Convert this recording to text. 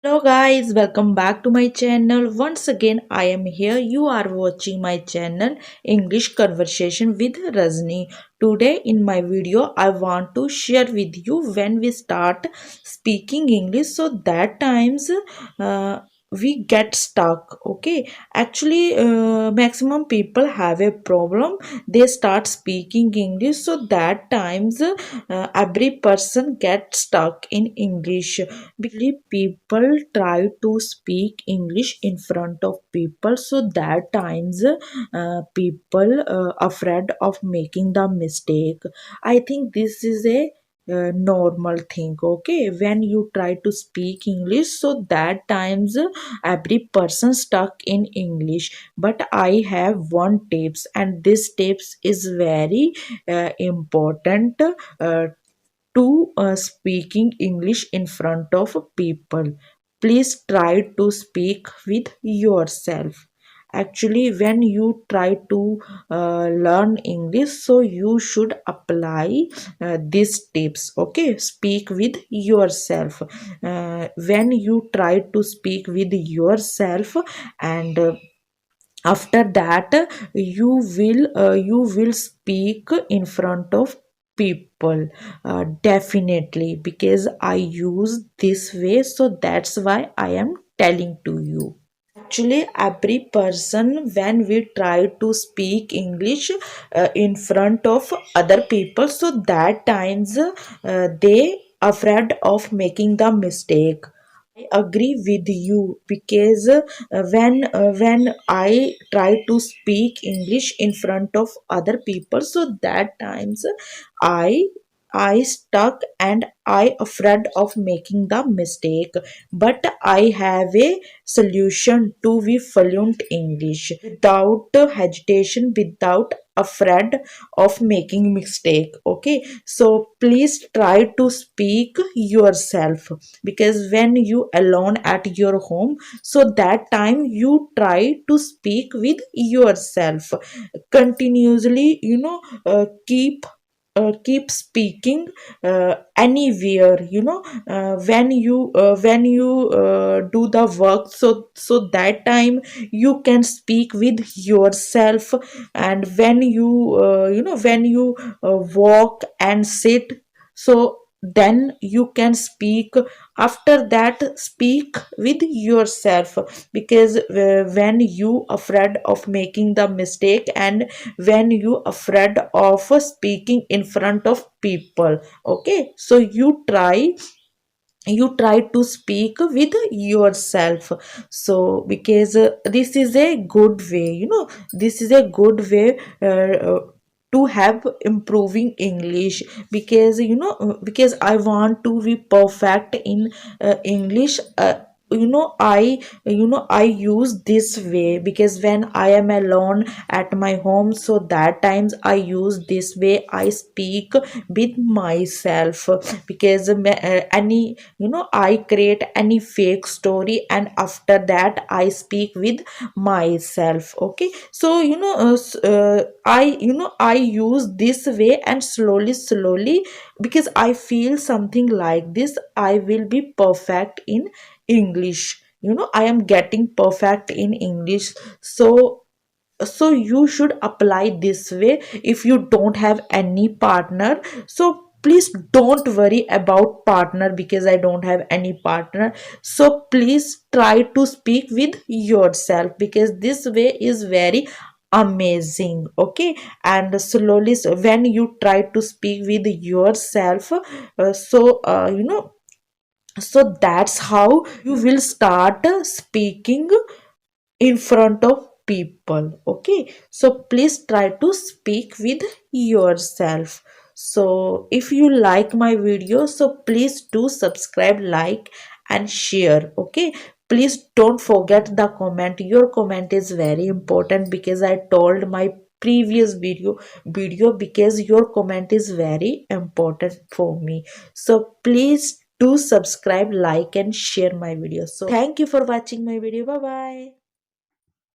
Hello guys, welcome back to my channel. Once again, I am here. You are watching my channel English Conversation with Rajni. Today in my video, I want to share with you when we start speaking English so that times uh, we get stuck. Okay, actually, maximum people have a problem. They start speaking English so that times every person gets stuck in English. Basically, people try to speak English in front of people so that times people afraid of making the mistake. I think this is a normal thing. Okay, when you try to speak English so that times every person stuck in English, but I have one tips, and this tips is very important to speaking English in front of people. Please try to speak with yourself. Actually, when you try to learn English, so you should apply these tips. Okay, speak with yourself. When you try to speak with yourself, and after that you will speak in front of people, definitely, because I use this way, so that's why I am telling to you. Actually, every person, when we try to speak English in front of other people, so that times they afraid of making the mistake. I agree with you, because when I try to speak English in front of other people, so that times I I stuck and I afraid of making the mistake. But I have a solution to be fluent English without hesitation, without afraid of making mistake. Okay, so please try to speak yourself, because when you alone at your home, so that time you try to speak with yourself continuously, keep speaking anywhere, when you do the work, so that time you can speak with yourself. And when you walk and sit, so then you can speak. After that, speak with yourself, because when you afraid of making the mistake, and when you afraid of speaking in front of people, okay, so you try to speak with yourself. So because this is a good way, this is a good way to have improving English, because because I want to be perfect in English. I use this way, because when I am alone at my home, so that times I use this way. I speak with myself, because any I create any fake story, and after that I speak with myself. Okay, so I use this way, and slowly, because I feel something like this, I will be perfect in English. I am getting perfect in English. So you should apply this way. If you don't have any partner, so please don't worry about partner, because I don't have any partner. So please try to speak with yourself, because this way is very amazing. Okay, and slowly, so when you try to speak with yourself, so that's how you will start speaking in front of people. Okay, so please try to speak with yourself. So if you like my video, so please do subscribe, like and share. Okay, please don't forget the comment. Your comment is very important, because I told my previous video because your comment is very important for me. So please do subscribe, like and share my video. So thank you for watching my video. Bye bye.